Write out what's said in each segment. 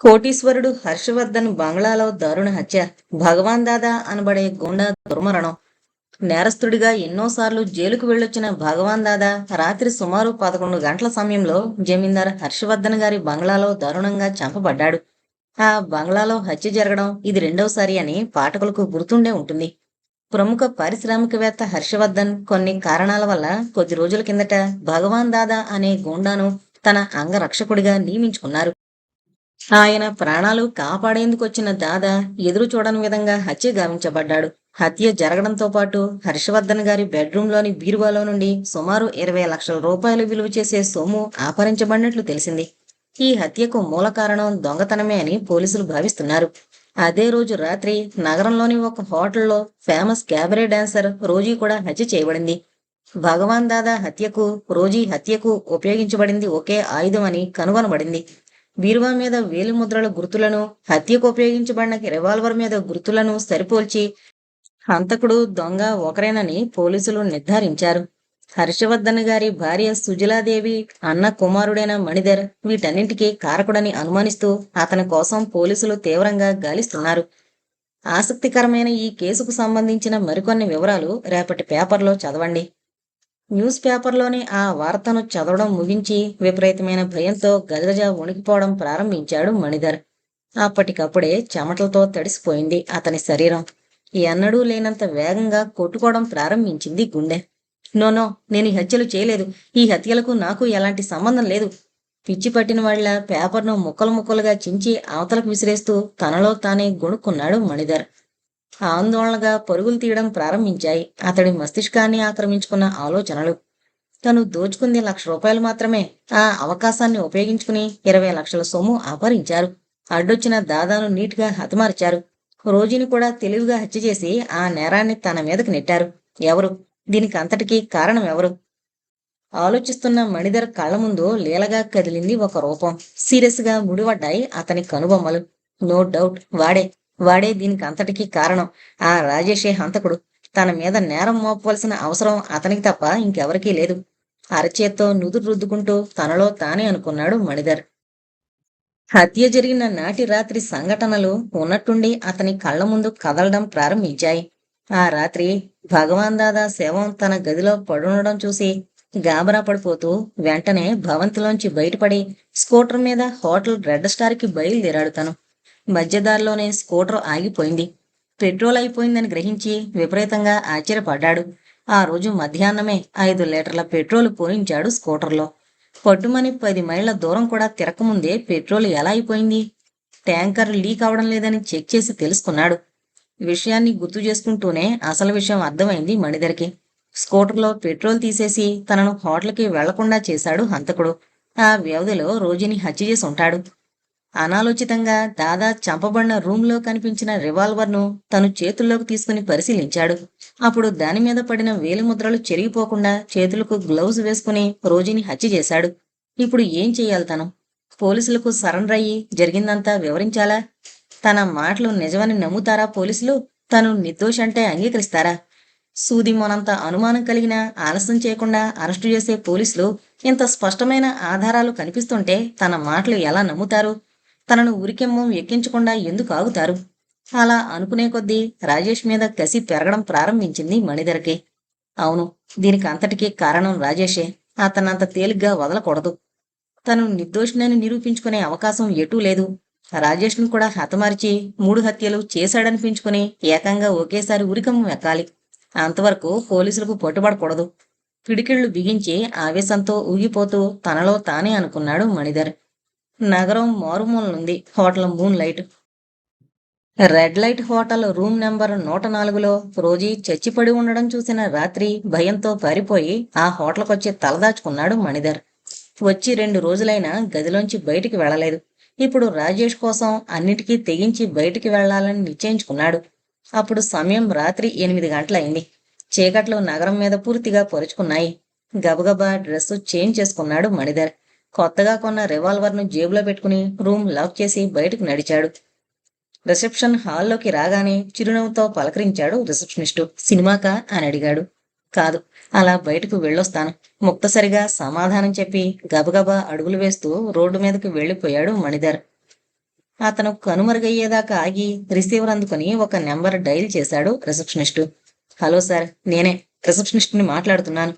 కోటీశ్వరుడు హర్షవర్ధన్ బంగ్లాలో దారుణ హత్య. భగవాన్ దాదా అనబడే గూండా దుర్మరణం. నేరస్తుడిగా ఎన్నోసార్లు జైలుకు వెళ్ళొచ్చిన భగవాన్ దాదా రాత్రి సుమారు 11 గంటల సమయంలో జమీందార్ హర్షవర్ధన్ గారి బంగ్లాలో దారుణంగా చంపబడ్డాడు. ఆ బంగ్లాలో హత్య జరగడం ఇది రెండవసారి అని పాఠకులకు గుర్తుండే ఉంటుంది. ప్రముఖ పారిశ్రామికవేత్త హర్షవర్ధన్ కొన్ని కారణాల వల్ల కొద్ది రోజుల కిందట భగవాన్ దాదా అనే గూండాను తన అంగరక్షకుడిగా నియమించుకున్నారు. ఆయన ప్రాణాలు కాపాడేందుకు వచ్చిన దాదా ఎదురు చూడని విధంగా హత్య గావించబడ్డాడు. హత్య జరగడంతో పాటు హర్షవర్ధన్ గారి బెడ్రూంలోని బీరువాలో నుండి సుమారు 20 లక్షల రూపాయలు విలువ చేసే సొమ్ము అపహరించబడినట్లు తెలిసింది. ఈ హత్యకు మూల కారణం దొంగతనమే అని పోలీసులు భావిస్తున్నారు. అదే రోజు రాత్రి నగరంలోని ఒక హోటల్లో ఫేమస్ క్యాబరే డాన్సర్ రోజీ కూడా హత్య చేయబడింది. భగవాన్ దాదా హత్యకు, రోజీ హత్యకు ఉపయోగించబడింది ఒకే ఆయుధం అని కనుగొనబడింది. బీరువా మీద వేలిముద్రల గుర్తులను, హత్యకు ఉపయోగించబడిన రివాల్వర్ మీద గుర్తులను సరిపోల్చి హంతకుడు, దొంగ ఒకరేనని పోలీసులు నిర్ధారించారు. హర్షవర్ధన్ గారి భార్య సుజలాదేవి, అన్న కుమారుడైన మణిధర్ వీటన్నింటికీ కారకుడని అనుమానిస్తూ అతని కోసం పోలీసులు తీవ్రంగా గాలిస్తున్నారు. ఆసక్తికరమైన ఈ కేసుకు సంబంధించిన మరికొన్ని వివరాలు రేపటి పేపర్లో చదవండి. న్యూస్ పేపర్లోని ఆ వార్తను చదవడం ముగించి విపరీతమైన భయంతో గజగజ వణికిపోవడం ప్రారంభించాడు మణిధర్. అప్పటికప్పుడే చెమటలతో తడిసిపోయింది అతని శరీరం. ఎన్నడూ లేనంత వేగంగా కొట్టుకోవడం ప్రారంభించింది గుండె. నోనో, నేను ఈ హత్యలు చేయలేదు. ఈ హత్యలకు నాకు ఎలాంటి సంబంధం లేదు. పిచ్చి పట్టిన వాళ్ళ పేపర్ను ముక్కలు ముక్కలుగా చించి అవతలకు విసిరేస్తూ తనలో తానే గొణుక్కున్నాడు మణిధర్. ఆందోళనగా పరుగులు తీయడం ప్రారంభించాయి అతడి మస్తిష్కాన్ని ఆక్రమించుకున్న ఆలోచనలు. తను దోచుకుంది ₹1,00,000 మాత్రమే. ఆ అవకాశాన్ని ఉపయోగించుకుని 20 లక్షల సొమ్ము అపహరించారు. అడ్డొచ్చిన దాదాను నీటిగా హతమార్చారు. రోజీని కూడా తెలివిగా హత్య చేసి ఆ నేరాన్ని తన మీదకి నెట్టారు. ఎవరు? దీనికి అంతటికీ కారణం ఎవరు? ఆలోచిస్తున్న మణిధర్ కళ్ల ముందు లీలగా కదిలింది ఒక రూపం. సీరియస్ గా ముడిపడ్డాయి అతని కనుబొమ్మలు. నో డౌట్ వాడే దీనికి అంతటికీ కారణం. ఆ రాజేషే హంతకుడు. తన మీద నేరం మోపవలసిన అవసరం అతనికి తప్ప ఇంకెవరికీ లేదు. అరచేత్తో నుదురు రుద్దుకుంటూ తనలో తానే అనుకున్నాడు మణిధర్. హత్య జరిగిన నాటి రాత్రి సంఘటనలు ఉన్నట్టుండి అతని కళ్ల ముందు కదలడం ప్రారంభించాయి. ఆ రాత్రి భగవాన్ దాదా శవం తన గదిలో పడుండడం చూసి గాబరా పడిపోతూ వెంటనే భవంతిలోంచి బయటపడి స్కూటర్ మీద హోటల్ రెడ్ స్టార్ కి బయలుదేరాడు తను. మధ్యదారిలోనే స్కూటర్ ఆగిపోయింది. పెట్రోల్ అయిపోయిందని గ్రహించి విపరీతంగా ఆశ్చర్యపడ్డాడు. ఆ రోజు మధ్యాహ్నమే 5 లీటర్ల పెట్రోల్ పోయించాడు స్కూటర్లో. పట్టుమని 10 మైళ్ల దూరం కూడా తిరగకముందే పెట్రోల్ ఎలా అయిపోయింది? ట్యాంకర్ లీక్ అవడం లేదని చెక్ చేసి తెలుసుకున్నాడు. విషయాన్ని గుర్తు చేసుకుంటూనే అసలు విషయం అర్థమైంది మణిధర్కి. స్కూటర్లో పెట్రోల్ తీసేసి తనను హోటల్కి వెళ్లకుండా చేశాడు హంతకుడు. ఆ వ్యవధిలో రోజీని హత్య చేసి ఉంటాడు. అనాలోచితంగా దాదా చంపబడిన రూంలో కనిపించిన రివాల్వర్ను తను చేతుల్లోకి తీసుకుని పరిశీలించాడు. అప్పుడు దాని మీద పడిన వేలిముద్రలు చెరిగిపోకుండా చేతులకు గ్లౌజ్ వేసుకుని రోజీని హత్య చేశాడు. ఇప్పుడు ఏం చెయ్యాలి తను? పోలీసులకు సరెండర్ అయ్యి జరిగిందంతా వివరించాలా? తన మాటలు నిజమని నమ్ముతారా పోలీసులు? తను నిర్దోషంటే అంగీకరిస్తారా? సూది మొనంత అనుమానం కలిగినా ఆలస్యం చేయకుండా అరెస్టు చేసే పోలీసులు ఇంత స్పష్టమైన ఆధారాలు కనిపిస్తుంటే తన మాటలు ఎలా నమ్ముతారు? తనను ఉరికెమ్మం ఎక్కించకుండా ఎందుకు ఆగుతారు? అలా అనుకునే కొద్దీ రాజేష్ మీద కసి పెరగడం ప్రారంభించింది మణిధర్కి. అవును, దీనికి అంతటికీ కారణం రాజేషే. అతనంత తేలిగ్గా వదలకూడదు. తను నిర్దోషినని నిరూపించుకునే అవకాశం ఎటూ లేదు. రాజేష్ను కూడా హతమార్చి 3 హత్యలు చేశాడనిపించుకుని ఏకంగా ఒకేసారి ఉరికమ్మం ఎక్కాలి. అంతవరకు పోలీసులకు పట్టుబడకూడదు. పిడికిళ్లు బిగించి ఆవేశంతో ఊగిపోతూ తనలో తానే అనుకున్నాడు మణిధర్. నగరం మారుమూలనుంది hotel moonlight. Red light hotel room number 104లో రోజీ చచ్చిపడి ఉండడం చూసిన రాత్రి భయంతో పారిపోయి ఆ హోటల్కొచ్చి తలదాచుకున్నాడు మణిధర్. వచ్చి 2 రోజులైనా గదిలోంచి బయటికి వెళ్లలేదు. ఇప్పుడు రాజేష్ కోసం అన్నిటికీ తెగించి బయటికి వెళ్లాలని నిశ్చయించుకున్నాడు. అప్పుడు సమయం రాత్రి 8 గంటలైంది. చీకట్లు నగరం మీద పూర్తిగా పొరుచుకున్నాయి. గబగబా డ్రెస్సు చేంజ్ చేసుకున్నాడు మణిధర్. కొత్తగా కొన్న రివాల్వర్ను జేబులో పెట్టుకుని రూమ్ లాక్ చేసి బయటకు నడిచాడు. రిసెప్షన్ హాల్లోకి రాగానే చిరునవ్వుతో పలకరించాడు రిసెప్షనిస్టు. సినిమాకా అని అడిగాడు. కాదు, అలా బయటకు వెళ్ళొస్తాను, ముక్తసరిగా సమాధానం చెప్పి గబగబా అడుగులు వేస్తూ రోడ్డు మీదకి వెళ్లిపోయాడు మణిధర్. అతను కనుమరుగయ్యేదాకా ఆగి రిసీవర్ అందుకుని ఒక నెంబర్ డైల్ చేశాడు రిసెప్షనిస్టు. హలో సార్, నేనే రిసెప్షనిస్ట్ని మాట్లాడుతున్నాను.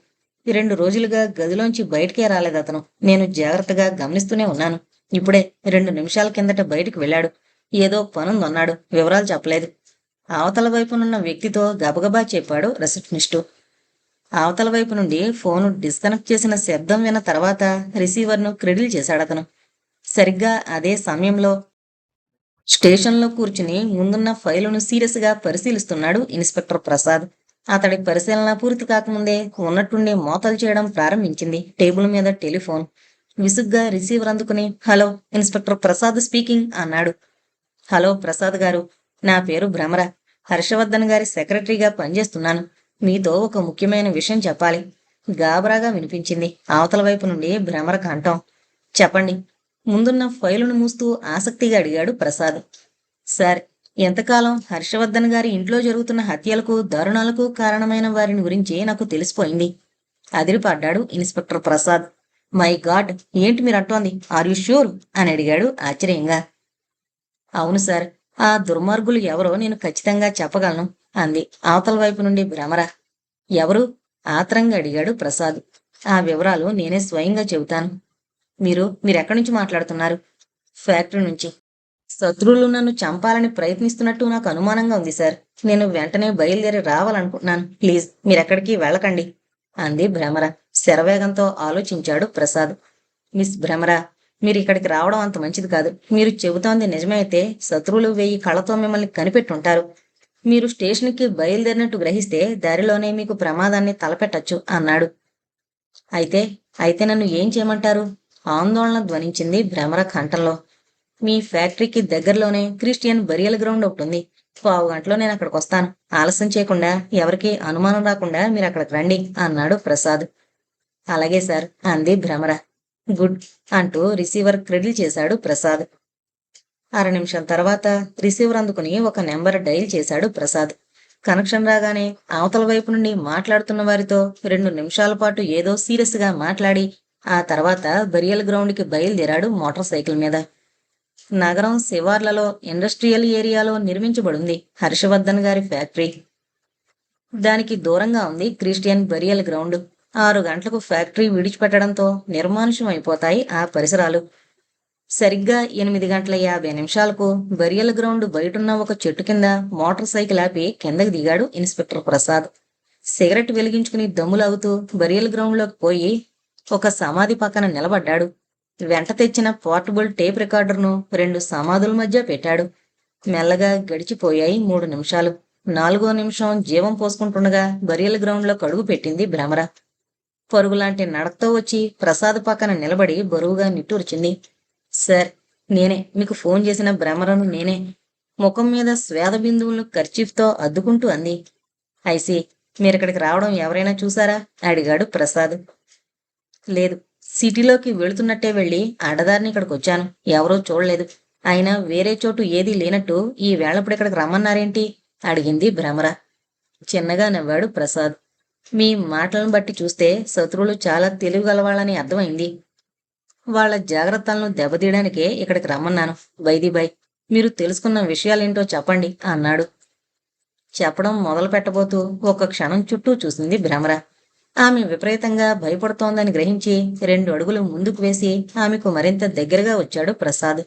2 రోజులుగా గదిలోంచి బయటికే రాలేదు అతను. నేను జాగ్రత్తగా గమనిస్తూనే ఉన్నాను. ఇప్పుడే 2 నిమిషాల కిందట బయటికి వెళ్ళాడు. ఏదో పనుందన్నాడు, వివరాలు చెప్పలేదు. అవతల వైపునున్న వ్యక్తితో గబగబా చెప్పాడు రిసెప్షనిస్టు. అవతల వైపు నుండి ఫోను డిస్కనెక్ట్ చేసిన శబ్దం విన్న తర్వాత రిసీవర్ను క్రెడిల్ చేశాడతను. సరిగ్గా అదే సమయంలో స్టేషన్లో కూర్చుని ముందున్న ఫైలును సీరియస్గా పరిశీలిస్తున్నాడు ఇన్స్పెక్టర్ ప్రసాద్. అతడి పరిశీలన పూర్తి కాకముందే ఉన్నట్టుండి మోతలు చేయడం ప్రారంభించింది టేబుల్ మీద టెలిఫోన్. విసుగ్గా రిసీవర్ అందుకుని హలో, ఇన్స్పెక్టర్ ప్రసాద్ స్పీకింగ్ అన్నాడు. హలో ప్రసాద్ గారు, నా పేరు భ్రమర. హర్షవర్ధన్ గారి సెక్రటరీగా పనిచేస్తున్నాను. మీతో ఒక ముఖ్యమైన విషయం చెప్పాలి. గాబరాగా వినిపించింది అవతల వైపు నుండి భ్రమర కంఠం. చెప్పండి, ముందున్న ఫైలును మూస్తూ ఆసక్తిగా అడిగాడు ప్రసాద్. సార్, ఎంతకాలం హర్షవర్ధన్ గారి ఇంట్లో జరుగుతున్న హత్యలకు దారుణాలకు కారణమైన వారిని గురించి నాకు తెలిసిపోయింది. అదిరిపడ్డాడు ఇన్స్పెక్టర్ ప్రసాద్. మై గాడ్, ఏంటి మీరంటోంది? ఆర్ యు ష్యూర్ అని అడిగాడు ఆశ్చర్యంగా. అవును సార్, ఆ దుర్మార్గులు ఎవరో నేను ఖచ్చితంగా చెప్పగలను అంది అవతల వైపు నుండి భ్రమర. ఎవరు? ఆత్రంగా అడిగాడు ప్రసాద్. ఆ వివరాలు నేనే స్వయంగా చెబుతాను. మీరెక్కడి నుంచి మాట్లాడుతున్నారు? ఫ్యాక్టరీ నుంచి. శత్రువులు నన్ను చంపాలని ప్రయత్నిస్తున్నట్టు నాకు అనుమానంగా ఉంది సార్. నేను వెంటనే బయలుదేరి రావాలనుకుంటున్నాను. ప్లీజ్ మీరెక్కడికి వెళ్ళకండి అంది భ్రమర. శరవేగంతో ఆలోచించాడు ప్రసాద్. మిస్ భ్రమర, మీరు ఇక్కడికి రావడం అంత మంచిది కాదు. మీరు చెబుతోంది నిజమే అయితే శత్రువులు 1000 కళ్ళతో మిమ్మల్ని కనిపెట్టుంటారు. మీరు స్టేషన్కి బయలుదేరినట్టు గ్రహిస్తే దారిలోనే మీకు ప్రమాదాన్ని తలపెట్టచ్చు అన్నాడు. అయితే అయితే నన్ను ఏం చేయమంటారు? ఆందోళన ధ్వనించింది భ్రమర కంఠంలో. మీ ఫ్యాక్టరీకి దగ్గరలోనే క్రిస్టియన్ బరియల్ గ్రౌండ్ ఒకటి ఉంది. 15 గంటలో నేను అక్కడికి వస్తాను. ఆలస్యం చేయకుండా, ఎవరికీ అనుమానం రాకుండా మీరు అక్కడికి రండి అన్నాడు ప్రసాద్. అలాగే సార్ అంది భ్రమర. గుడ్ అంటూ రిసీవర్ క్రెడిల్ చేశాడు ప్రసాద్. 1/2 నిమిషం తర్వాత రిసీవర్ అందుకుని ఒక నెంబర్ డైల్ చేశాడు ప్రసాద్. కనెక్షన్ రాగానే అవతల వైపు నుండి మాట్లాడుతున్న వారితో 2 నిమిషాల పాటు ఏదో సీరియస్గా మాట్లాడి ఆ తర్వాత బరియల్ గ్రౌండ్కి బయలుదేరాడు మోటార్ సైకిల్ మీద. నగరం శివార్లలో ఇండస్ట్రియల్ ఏరియాలో నిర్మించబడింది హర్షవర్ధన్ గారి ఫ్యాక్టరీ. దానికి దూరంగా ఉంది క్రిస్టియన్ బరియల్ గ్రౌండ్. 6 గంటలకు ఫ్యాక్టరీ విడిచిపెట్టడంతో నిర్మానుష్యం అయిపోతాయి ఆ పరిసరాలు. సరిగ్గా 8:50 బరియల్ గ్రౌండ్ బయటున్న ఒక చెట్టు కింద మోటార్ సైకిల్ ఆపి కిందకి దిగాడు ఇన్స్పెక్టర్ ప్రసాద్. సిగరెట్ వెలిగించుకుని దమ్ములాగుతూ బరియల్ గ్రౌండ్లోకి పోయి ఒక సమాధి పక్కన నిలబడ్డాడు. వెంట తెచ్చిన పోర్టబుల్ టేప్ రికార్డర్ను 2 సమాధుల మధ్య పెట్టాడు. మెల్లగా గడిచిపోయాయి 3 నిమిషాలు. 4వ నిమిషం జీవం పోసుకుంటుండగా బరియల్ గ్రౌండ్లో కడుగు పెట్టింది భ్రమర. పరుగులాంటి నడకతో వచ్చి ప్రసాద్ పక్కన నిలబడి బరువుగా నిట్టూర్చింది. సార్, నేనే మీకు ఫోన్ చేసిన భ్రమరను నేనే. ముఖం మీద స్వేద బిందువులను కర్చీఫ్తో అద్దుకుంటూ అంది. ఐసి, మీరిక్కడికి రావడం ఎవరైనా చూసారా అడిగాడు ప్రసాద్. లేదు, సిటీలోకి వెళుతున్నట్టే వెళ్ళి అడ్డదారిని ఇక్కడికి వచ్చాను. ఎవరూ చూడలేదు. అయినా వేరే చోటు ఏదీ లేనట్టు ఈ వేళప్పుడు ఇక్కడికి రమ్మన్నారేంటి అడిగింది భ్రమర. చిన్నగా నవ్వాడు ప్రసాద్. మీ మాటలను బట్టి చూస్తే శత్రువులు చాలా తెలివిగలవాళ్ళని అర్థమైంది. వాళ్ళ జాగ్రత్తలను దెబ్బతీయడానికే ఇక్కడికి రమ్మన్నాను. బై మీరు తెలుసుకున్న విషయాలేంటో చెప్పండి అన్నాడు. చెప్పడం మొదలు పెట్టబోతూ ఒక్క క్షణం చుట్టూ చూసింది భ్రమర. ఆమె విపరీతంగా భయపడుతోందని గ్రహించి 2 అడుగులు ముందుకు వేసి ఆమెకు మరింత దగ్గరగా వచ్చాడు ప్రసాద్.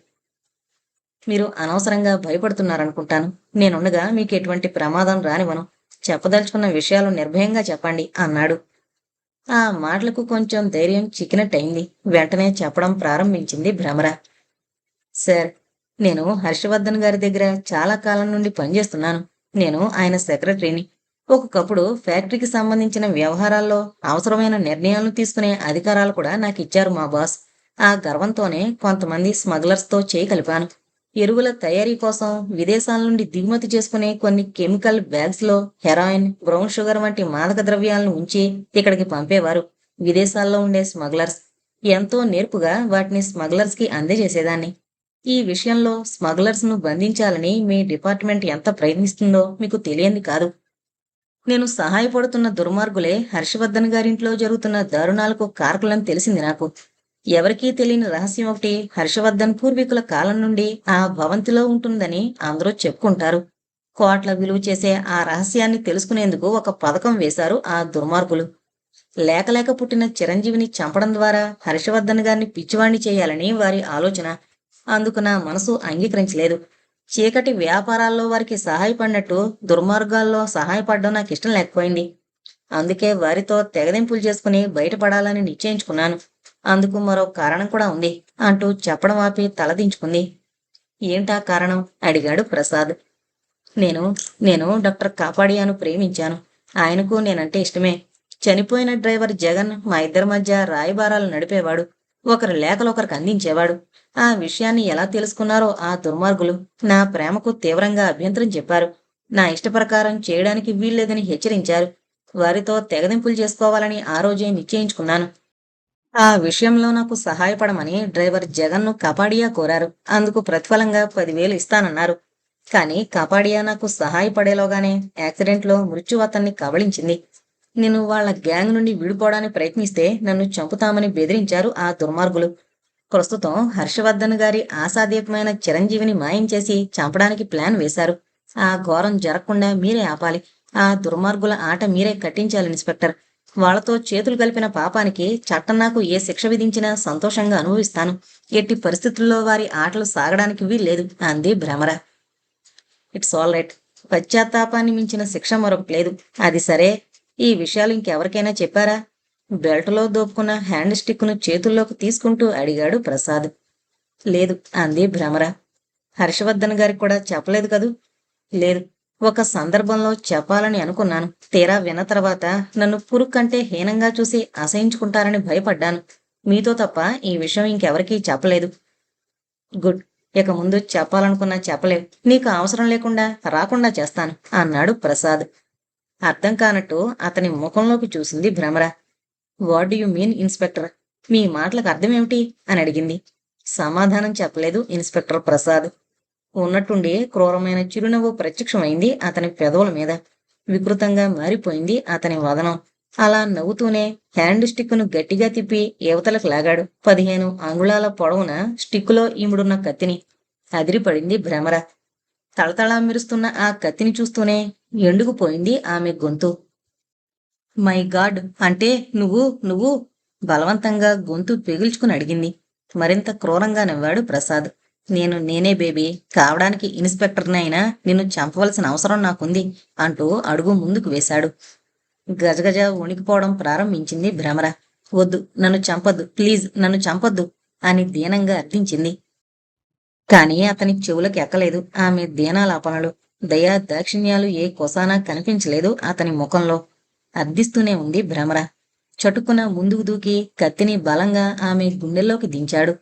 మీరు అనవసరంగా భయపడుతున్నారనుకుంటాను. నేనుండగా మీకు ఎటువంటి ప్రమాదం రానివ్వను. చెప్పదలుచుకున్న విషయాలు నిర్భయంగా చెప్పండి అన్నాడు. ఆ మాటలకు కొంచెం ధైర్యం చిక్కినట్టయింది. వెంటనే చెప్పడం ప్రారంభించింది భ్రమర. సార్, నేను హర్షవర్ధన్ గారి దగ్గర చాలా కాలం నుండి పనిచేస్తున్నాను. నేను ఆయన సెక్రటరీని. ఒకప్పుడు ఫ్యాక్టరీకి సంబంధించిన వ్యవహారాల్లో అవసరమైన నిర్ణయాలను తీసుకునే అధికారాలు కూడా నాకు ఇచ్చారు మా బాస్. ఆ గర్వంతోనే కొంతమంది స్మగ్లర్స్తో చేయి కలిపాను. ఎరువుల తయారీ కోసం విదేశాల నుండి దిగుమతి చేసుకునే కొన్ని కెమికల్ బ్యాగ్స్లో హెరాయిన్, బ్రౌన్ షుగర్ వంటి మాదక ద్రవ్యాలను ఉంచి ఇక్కడికి పంపేవారు విదేశాల్లో ఉండే స్మగ్లర్స్. ఎంతో నేర్పుగా వాటిని స్మగ్లర్స్కి అందజేసేదాన్ని. ఈ విషయంలో స్మగ్లర్స్ను బంధించాలని మీ డిపార్ట్మెంట్ ఎంత ప్రయత్నిస్తుందో మీకు తెలియంది కాదు. నేను సహాయపడుతున్న దుర్మార్గులే హర్షవర్ధన్ గారింట్లో జరుగుతున్న దారుణాలకు కారకులని తెలిసింది నాకు. ఎవరికీ తెలియని రహస్యం ఒకటి హర్షవర్ధన్ పూర్వీకుల కాలం నుండి ఆ భవంతిలో ఉంటుందని అందరూ చెప్పుకుంటారు. కోట్ల విలువ చేసే ఆ రహస్యాన్ని తెలుసుకునేందుకు ఒక పథకం వేశారు ఆ దుర్మార్గులు. లేక పుట్టిన చిరంజీవిని చంపడం ద్వారా హర్షవర్ధన్ గారిని పిచ్చివాణ్ణి చేయాలని వారి ఆలోచన. అందుకు నా మనసు అంగీకరించలేదు. చీకటి వ్యాపారాల్లో వారికి సహాయపడినట్టు దుర్మార్గాల్లో సహాయపడడం నాకు ఇష్టం లేకపోయింది. అందుకే వారితో తెగదెంపులు చేసుకుని బయటపడాలని నిశ్చయించుకున్నాను. అందుకు మరో కారణం కూడా ఉంది అంటూ చెప్పడం ఆపి తలదించుకుంది. ఏంటా కారణం అడిగాడు ప్రసాద్. నేను నేను డాక్టర్ కాపాడియాను ప్రేమించాను. ఆయనకు నేనంటే ఇష్టమే. చనిపోయిన డ్రైవర్ జగన్ మా ఇద్దరి మధ్య రాయబారాలు నడిపేవాడు. ఒకరి లేఖలు ఒకరికి అందించేవాడు. ఆ విషయాన్ని ఎలా తెలుసుకున్నారో ఆ దుర్మార్గులు నా ప్రేమకు తీవ్రంగా అభ్యంతరం చెప్పారు. నా ఇష్ట ప్రకారం చేయడానికి వీల్లేదని హెచ్చరించారు. వారితో తెగదింపులు చేసుకోవాలని ఆ రోజే నిశ్చయించుకున్నాను. ఆ విషయంలో నాకు సహాయపడమని డ్రైవర్ జగన్ను కపాడియా కోరారు. అందుకు ప్రతిఫలంగా 10,000 ఇస్తానన్నారు. కానీ కపాడియా నాకు సహాయపడేలోగానే యాక్సిడెంట్లో మృత్యు అతన్ని కబళించింది. నేను వాళ్ళ గ్యాంగ్ నుండి విడిపోవడానికి ప్రయత్నిస్తే నన్ను చంపుతామని బెదిరించారు ఆ దుర్మార్గులు. ప్రస్తుతం హర్షవర్ధన్ గారి ఆశాదీపమైన చిరంజీవిని మాయం చేసి చంపడానికి ప్లాన్ వేశారు. ఆ ఘోరం జరగకుండా మీరే ఆపాలి. ఆ దుర్మార్గుల ఆట మీరే కట్టించాలి ఇన్స్పెక్టర్. వాళ్లతో చేతులు కలిపిన పాపానికి చట్టం నాకు ఏ శిక్ష విధించినా సంతోషంగా అనుభవిస్తాను. ఎట్టి పరిస్థితుల్లో వారి ఆటలు సాగడానికి వీల్లేదు అంది భ్రమర. It's all right. పశ్చాత్తాపాన్ని మించిన శిక్ష మరొకటి లేదు. అది సరే, ఈ విషయాలు ఇంకెవరికైనా చెప్పారా? బెల్టులో దోపుకున్న హ్యాండ్ స్టిక్ను చేతుల్లోకి తీసుకుంటూ అడిగాడు ప్రసాద్. లేదు అంది భ్రమర. హర్షవర్ధన్ గారికి కూడా చెప్పలేదు కదూ? లేదు. ఒక సందర్భంలో చెప్పాలని అనుకున్నాను. తీరా విన్న తర్వాత నన్ను పురుక్కంటే హీనంగా చూసి అసహించుకుంటారని భయపడ్డాను. మీతో తప్ప ఈ విషయం ఇంకెవరికీ చెప్పలేదు. గుడ్. ఇక ముందు చెప్పాలనుకున్నా చెప్పలేవు. నీకు అవసరం లేకుండా రాకుండా చేస్తాను అన్నాడు ప్రసాద్. అర్థం కానట్టు అతని ముఖంలోకి చూసింది Bhramara. What you mean inspector? మీ మాటలకు అర్థమేమిటి అని అడిగింది. సమాధానం చెప్పలేదు ఇన్స్పెక్టర్ ప్రసాద్. ఉన్నట్టుండి క్రూరమైన చిరునవ్వు ప్రత్యక్షమైంది అతని పెదవుల మీద. వికృతంగా మారిపోయింది అతని వదనం. అలా నవ్వుతూనే హ్యాండ్ స్టిక్ను గట్టిగా తిప్పి యువతలకు లాగాడు. 15 అంగుళాల పొడవున స్టిక్కులో ఈముడున్న కత్తిని. అదిరిపడింది భ్రమర. తళతళా మెరుస్తున్న ఆ కత్తిని చూస్తూనే ఎండుకుపోయింది ఆమె గొంతు. మై గాడ్, అంటే నువ్వు నువ్వు బలవంతంగా గొంతు పెగిల్చుకుని అడిగింది. మరింత క్రూరంగా నవ్వాడు ప్రసాద్. నేనే బేబీ. కావడానికి ఇన్స్పెక్టర్ని అయినా నిన్ను చంపవలసిన అవసరం నాకుంది అంటూ అడుగు ముందుకు వేశాడు. గజగజ వణికిపోవడం ప్రారంభించింది భ్రమర. వద్దు, నన్ను చంపొద్దు, ప్లీజ్ నన్ను చంపొద్దు అని దీనంగా అర్థించింది. కాని అతని చెవులకు ఎక్కలేదు ఆమె దీనాలాపనలు. దయా దాక్షిణ్యాలు ఏ కొసానా కనిపించలేదు అతని ముఖంలో. అర్థిస్తూనే ఉంది భ్రమర. చటుక్కున ముందుకు దూకి కత్తిని బలంగా ఆమె గుండెల్లోకి దించాడు.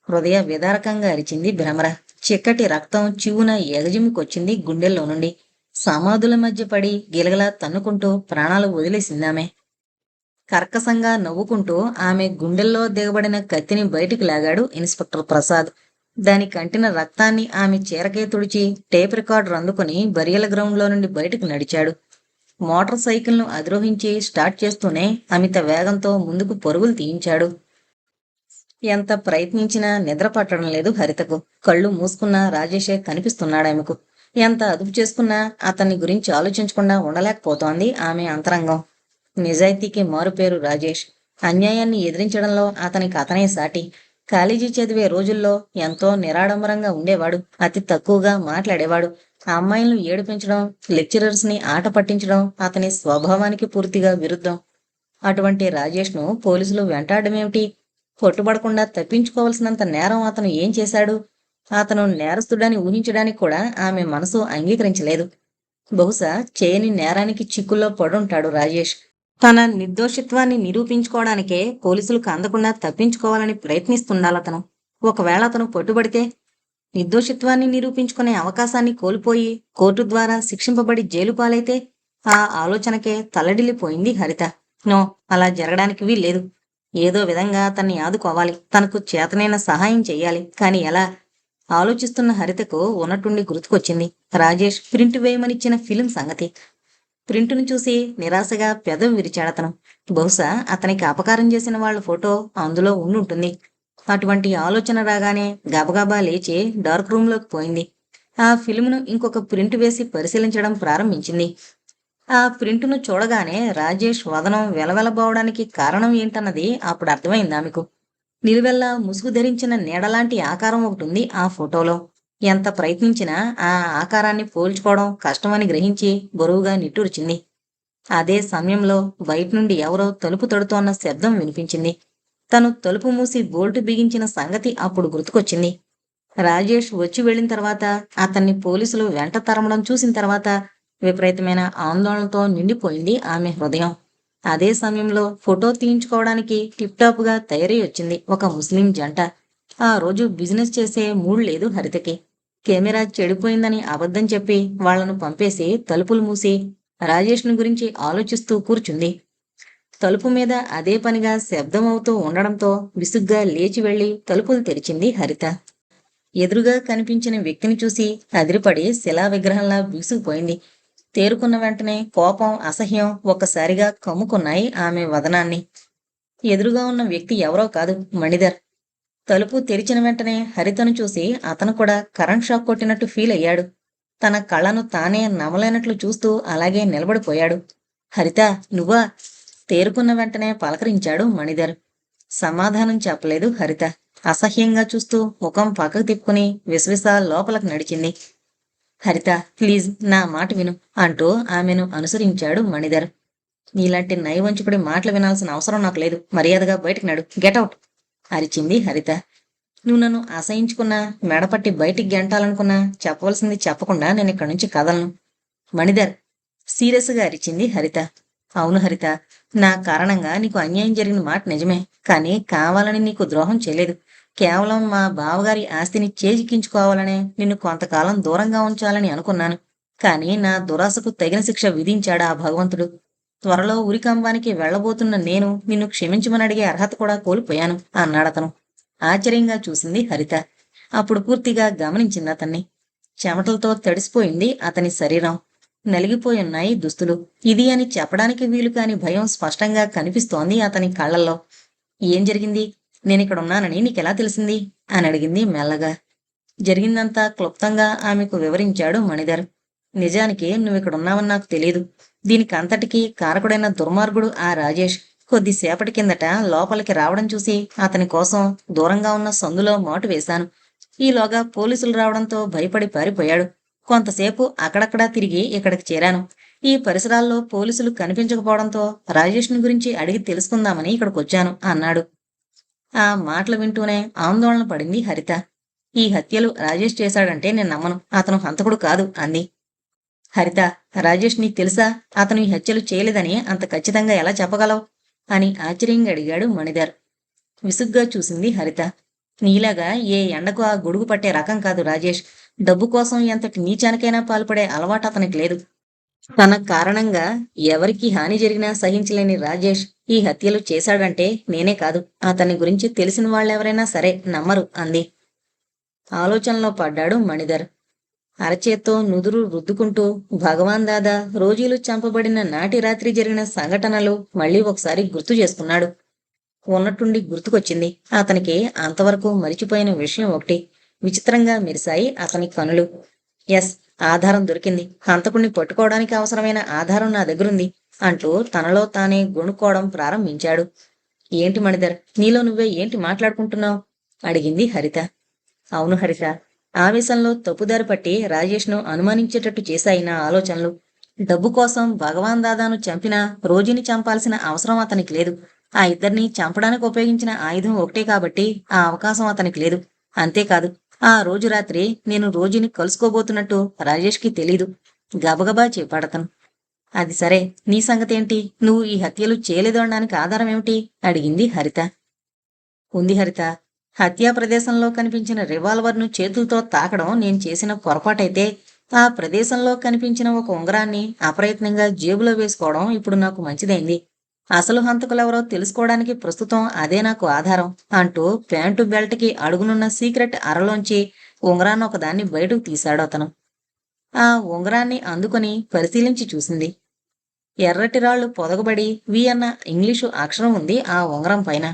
హృదయ విదారకంగా అరిచింది భ్రమర. చిక్కటి రక్తం చివున ఎగజిమ్ముకొచ్చింది గుండెల్లో నుండి. సమాధుల మధ్య పడి గిలగలా తన్నుకుంటూ ప్రాణాలు వదిలేసిందామె. కర్కశంగా నవ్వుకుంటూ ఆమె గుండెల్లో దిగబడిన కత్తిని బయటికి లాగాడు ఇన్స్పెక్టర్ ప్రసాద్. దాని కంటిన రక్తాన్ని ఆమె చీరకే తుడిచి టేప్ రికార్డర్ అందుకుని బరియల గ్రౌండ్లో నుండి బయటకు నడిచాడు. మోటార్ సైకిల్ను అధిరోహించి స్టార్ట్ చేస్తూనే అమిత వేగంతో ముందుకు పరుగులు తీయించాడు. ఎంత ప్రయత్నించినా నిద్ర పట్టడం లేదు హరితకు. కళ్ళు మూసుకున్నా రాజేషే కనిపిస్తున్నాడామెకు. ఎంత అదుపు చేసుకున్నా అతన్ని గురించి ఆలోచించకుండా ఉండలేకపోతోంది ఆమె అంతరంగం. నిజాయితీకి మారుపేరు రాజేష్. అన్యాయాన్ని ఎదిరించడంలో అతనికి అతనే సాటి. కాలేజీ చదివే రోజుల్లో ఎంతో నిరాడంబరంగా ఉండేవాడు. అతి తక్కువగా మాట్లాడేవాడు. ఆ అమ్మాయిలను ఏడిపించడం, లెక్చరర్స్ని ఆట పట్టించడం అతని స్వభావానికి పూర్తిగా విరుద్ధం. అటువంటి రాజేష్ను పోలీసులు వెంటాడమేమిటి? పట్టుబడకుండా తప్పించుకోవలసినంత నేరం అతను ఏం చేశాడు? అతను నేరస్తుడని ఊహించడానికి కూడా ఆమె మనసు అంగీకరించలేదు. బహుశా చేయని నేరానికి చిక్కుల్లో పడుంటాడు రాజేష్. తన నిర్దోషిత్వాన్ని నిరూపించుకోవడానికే పోలీసులకు అందకుండా తప్పించుకోవాలని ప్రయత్నిస్తుండాలతను. ఒకవేళ అతను పట్టుబడితే నిర్దోషిత్వాన్ని నిరూపించుకునే అవకాశాన్ని కోల్పోయి కోర్టు ద్వారా శిక్షింపబడి జైలు పాలైతే? ఆ ఆలోచనకే తల్లడిల్లిపోయింది హరిత. నో, అలా జరగడానికి వీల్లేదు. ఏదో విధంగా అతన్ని ఆదుకోవాలి. తనకు చేతనైన సహాయం చెయ్యాలి. కాని ఎలా? ఆలోచిస్తున్న హరితకు ఉన్నట్టుండి గుర్తుకొచ్చింది రాజేష్ ప్రింట్ వేయమనిచ్చిన ఫిలిం సంగతి. ప్రింటును చూసి నిరాశగా పెదవి విరిచాడతను. బహుశా అతనికి అపకారం చేసిన వాళ్ళ ఫోటో అందులో ఉండుంటుంది. అటువంటి ఆలోచన రాగానే గబగబా లేచి డార్క్ రూంలోకి పోయింది. ఆ ఫిల్మును ఇంకొక ప్రింట్ వేసి పరిశీలించడం ప్రారంభించింది. ఆ ప్రింటును చూడగానే రాజేష్ వదనం వెలవెలబోవడానికి కారణం ఏంటన్నది అప్పుడు అర్థమైంది ఆమెకు. నిలువెల్లా ముసుగు ధరించిన నీడలాంటి ఆకారం ఒకటుంది ఆ ఫోటోలో. ఎంత ప్రయత్నించినా ఆ ఆకారాన్ని పోల్చుకోవడం కష్టమని గ్రహించి బరువుగా నిట్టూర్చింది. అదే సమయంలో బయట్నుండి ఎవరో తలుపు తడుతోన్న శబ్దం వినిపించింది. తను తలుపు మూసి బోల్టు బిగించిన సంగతి అప్పుడు గుర్తుకొచ్చింది. రాజేష్ వచ్చి వెళ్ళిన తర్వాత, అతన్ని పోలీసులు వెంట తరమడం చూసిన తర్వాత విపరీతమైన ఆందోళనతో నిండిపోయింది ఆమె హృదయం. అదే సమయంలో ఫోటో తీయించుకోవడానికి టిప్టాప్గా తయారై వచ్చింది ఒక ముస్లిం జంట. ఆ రోజు బిజినెస్ చేసే మూడ్ లేదు హరితకి. కెమెరా చెడిపోయిందని అబద్ధం చెప్పి వాళ్లను పంపేసి తలుపులు మూసి రాజేష్ను గురించి ఆలోచిస్తూ కూర్చుంది. తలుపు మీద అదే పనిగా శబ్దమవుతూ ఉండడంతో విసుగ్గా లేచి వెళ్లి తలుపులు తెరిచింది హరిత. ఎదురుగా కనిపించిన వ్యక్తిని చూసి అదిరిపడి శిలా విగ్రహంలా బిగుసుకుపోయింది. తేరుకున్న వెంటనే కోపం, అసహ్యం ఒక్కసారిగా కమ్ముకున్నాయి ఆమె వదనాన్ని. ఎదురుగా ఉన్న వ్యక్తి ఎవరో కాదు, మణిధర్. తలుపు తెరిచిన వెంటనే హరితను చూసి అతను కూడా కరెంట్ షాక్ కొట్టినట్టు ఫీల్ అయ్యాడు. తన కళ్ళను తానే నమలేనట్లు చూస్తూ అలాగే నిలబడిపోయాడు. హరిత, నువ్వా? తేరుకున్న వెంటనే పలకరించాడు మణిధర్. సమాధానం చెప్పలేదు హరిత. అసహ్యంగా చూస్తూ ముఖం పక్కకు తిప్పుకుని విసవిస లోపలకు నడిచింది. హరిత, ప్లీజ్ నా మాట విను అంటూ ఆమెను అనుసరించాడు మణిధర్. నీలాంటి నైవంచుకుడి మాటలు వినాల్సిన అవసరం నాకు లేదు. మర్యాదగా బయటికి నడు. గెటౌట్ అరిచింది హరిత. నువ్వు నన్ను అసహించుకున్నా, మెడపట్టి బయటికి గెంటాలనుకున్నా చెప్పవలసింది చెప్పకుండా నేను ఇక్కడి నుంచి కదలను. మణిధర్ సీరియస్గా అరిచింది హరిత. అవును హరిత, నా కారణంగా నీకు అన్యాయం జరిగిన మాట నిజమే. కానీ కావాలని నీకు ద్రోహం చేయలేదు. కేవలం మా బావగారి ఆస్తిని చేజిక్కించుకోవాలనే నిన్ను కొంతకాలం దూరంగా ఉంచాలని అనుకున్నాను. కానీ నా దురాశకు తగిన శిక్ష విధించాడు ఆ భగవంతుడు. త్వరలో ఉరికంబానికి వెళ్లబోతున్న నేను నిన్ను క్షమించమని అడిగే అర్హత కూడా కోల్పోయాను అన్నాడతను. ఆశ్చర్యంగా చూసింది హరిత. అప్పుడు పూర్తిగా గమనించింది అతన్ని. చెమటలతో తడిసిపోయింది అతని శరీరం. నలిగిపోయున్నాయి దుస్తులు. ఇది అని చెప్పడానికి వీలు కాని భయం స్పష్టంగా కనిపిస్తోంది అతని కళ్లల్లో. ఏం జరిగింది? నేనిక్కడున్నానని నీకెలా తెలిసింది అని అడిగింది మెల్లగా. జరిగిందంతా క్లుప్తంగా ఆమెకు వివరించాడు మణిధర్. నిజానికి నువ్విక్కడున్నావని నాకు తెలియదు. దీనికంతటికీ కారకుడైన దుర్మార్గుడు ఆ రాజేష్. కొద్దిసేపటి కిందట లోపలికి రావడం చూసి అతని కోసం దూరంగా ఉన్న సందులో మాటు వేశాను. ఈలోగా పోలీసులు రావడంతో భయపడి పారిపోయాడు. కొంతసేపు అక్కడక్కడా తిరిగి ఇక్కడికి చేరాను. ఈ పరిసరాల్లో పోలీసులు కనిపించకపోవడంతో రాజేష్ని గురించి అడిగి తెలుసుకుందామని ఇక్కడికొచ్చాను అన్నాడు. ఆ మాటలు వింటూనే ఆందోళన పడింది హరిత. ఈ హత్యలు రాజేష్ చేశాడంటే నేను నమ్మను. అతను హంతకుడు కాదు అంది. హరిత, రాజేష్ నీకు తెలుసా? అతను ఈ హత్యలు చేయలేదని అంత ఖచ్చితంగా ఎలా చెప్పగలవు అని ఆశ్చర్యంగా అడిగాడు మణిధర్. విసుగ్గా చూసింది హరిత. నీలాగా ఏ ఎండకు ఆ గొడుగు పట్టే రకం కాదు రాజేష్. డబ్బు కోసం ఎంతటి నీచానికైనా పాల్పడే అలవాటు అతనికి లేదు. తన కారణంగా ఎవరికి హాని జరిగినా సహించలేని రాజేష్ ఈ హత్యలు చేశాడంటే నేనే కాదు, అతని గురించి తెలిసిన వాళ్ళెవరైనా సరే నమ్మరు అంది. ఆలోచనలో పడ్డాడు మణిధర్. అరచేత్తో నుదురు రుద్దుకుంటూ భగవాన్ దాదా రోజీలు చంపబడిన నాటి రాత్రి జరిగిన సంఘటనలు మళ్లీ ఒకసారి గుర్తు చేసుకున్నాడు. ఉన్నట్టుండి గుర్తుకొచ్చింది అతనికి అంతవరకు మరిచిపోయిన విషయం ఒకటి. విచిత్రంగా మెరిశాయి అతని కనులు. ఎస్, ఆధారం దొరికింది. హంతకుణ్ణి పట్టుకోవడానికి అవసరమైన ఆధారం నా దగ్గరుంది అంటూ తనలో తానే గొణుక్కోవడం ప్రారంభించాడు. ఏంటి మణిధర్, నీలో నువ్వే ఏంటి మాట్లాడుకుంటున్నావు అడిగింది హరిత. అవును హరిత, ఆవేశంలో తప్పుదారి పట్టి రాజేష్ను అనుమానించేటట్టు చేశాయి నా ఆలోచనలు. డబ్బు కోసం భగవాన్ దాదాను చంపినా రోజీని చంపాల్సిన అవసరం అతనికి లేదు. ఆ ఇద్దరిని చంపడానికి ఉపయోగించిన ఆయుధం ఒకటే కాబట్టి ఆ అవకాశం అతనికి లేదు. అంతేకాదు, ఆ రోజు రాత్రి నేను రోజీని కలుసుకోబోతున్నట్టు రాజేష్కి తెలీదు. గబగబా చెప్పాడతను. అది సరే, నీ సంగతేంటి? నువ్వు ఈ హత్యలు చేయలేదు అనడానికి ఆధారం ఏమిటి అడిగింది హరిత. ఉంది హరిత. హత్యా ప్రదేశంలో కనిపించిన రివాల్వర్ను చేతులతో తాకడం నేను చేసిన పొరపాటైతే, ఆ ప్రదేశంలో కనిపించిన ఒక ఉంగరాన్ని అప్రయత్నంగా జేబులో వేసుకోవడం ఇప్పుడు నాకు మంచిదైంది. అసలు హంతకులెవరో తెలుసుకోవడానికి ప్రస్తుతం అదే నాకు ఆధారం అంటూ ప్యాంటు బెల్ట్కి అడుగునున్న సీక్రెట్ అరలోంచి ఉంగరాన్ని ఒకదాన్ని బయటకు తీశాడు అతను. ఆ ఉంగరాన్ని అందుకుని పరిశీలించి చూసింది. ఎర్రటి రాళ్లు పొదగబడి వి అన్న ఇంగ్లీషు అక్షరం ఉంది ఆ ఉంగరం పైన.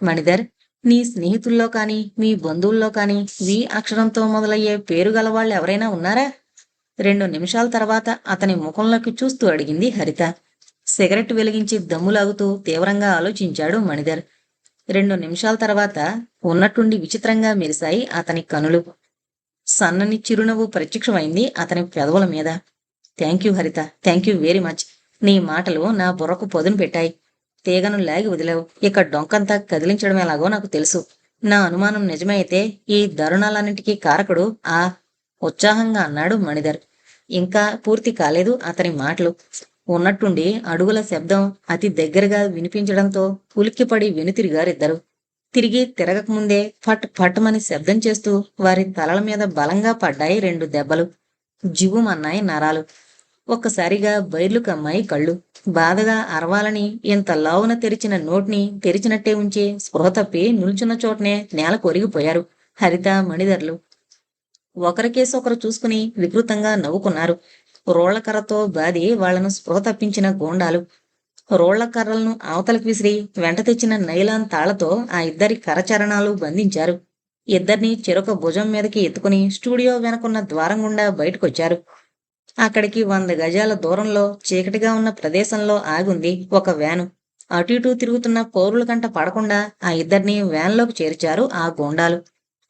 మణిధర్, నీ స్నేహితుల్లో కాని మీ బంధువుల్లో కాని వి అక్షరంతో మొదలయ్యే పేరు గలవాళ్ళు ఎవరైనా ఉన్నారా? 2 నిమిషాల తర్వాత అతని ముఖంలోకి చూస్తూ అడిగింది హరిత. సిగరెట్ వెలిగించి దమ్ములాగుతూ తీవ్రంగా ఆలోచించాడు మణిధర్. 2 నిమిషాల తర్వాత ఉన్నట్టుండి విచిత్రంగా మెరిశాయి అతని కనులు. సన్నని చిరునవ్వు ప్రత్యక్షమైంది అతని పెదవుల మీద. థ్యాంక్యూ హరిత, థ్యాంక్యూ వెరీ మచ్. నీ మాటలు నా బుర్రకు పదును పెట్టాయి. తీగను లాగి వదిలావు. ఇక డొంకంతా కదిలించడం ఎలాగో నాకు తెలుసు. నా అనుమానం నిజమైతే ఈ దారుణాలన్నింటికీ కారకుడు ఆ ఉత్సాహంగా అన్నాడు మణిధర్. ఇంకా పూర్తి కాలేదు అతని మాటలు. ఉన్నట్టుండి అడుగుల శబ్దం అతి దగ్గరగా వినిపించడంతో ఉలిక్కిపడి వెనుతిరిగారిద్దరు. తిరిగి తిరగకముందే ఫట్ ఫట్మని శబ్దం చేస్తూ వారి తలల మీద బలంగా పడ్డాయి 2 దెబ్బలు. జివ్వుమన్నాయి నరాలు. ఒక్కసారిగా బైర్లు కమ్మాయి కళ్ళు. బాధగా అరవాలని ఇంత లావున తెరిచిన నోటిని తెరిచినట్టే ఉంచి స్పృహ తప్పి నిల్చున్న చోటనే నేల కొరిగిపోయారు హరిత, మణిధర్లు. ఒకరికేసొకరు చూసుకుని వికృతంగా నవ్వుకున్నారు. రోళ్లకర్రతో బాది వాళ్లను స్పృహ తప్పించిన గూండాలు. రోళ్లకర్రలను అవతలకి విసిరి వెంట తెచ్చిన నైలాన్ తాళ్లతో ఆ ఇద్దరి కరచరణాలు బంధించారు. ఇద్దరినీ చెరొక భుజం మీదకి ఎత్తుకుని స్టూడియో వెనకున్న ద్వారం గుండా బయటకొచ్చారు. అక్కడికి 100 గజాల దూరంలో చీకటిగా ఉన్న ప్రదేశంలో ఆగుంది ఒక వ్యాను. అటు ఇటూ తిరుగుతున్న పౌరుల కంట పడకుండా ఆ ఇద్దరిని వ్యాన్లోకి చేర్చారు ఆ గూండాలు.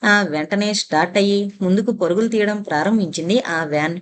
ఆ వెంటనే స్టార్ట్ అయ్యి ముందుకు పరుగులు తీయడం ప్రారంభించింది ఆ వ్యాన్.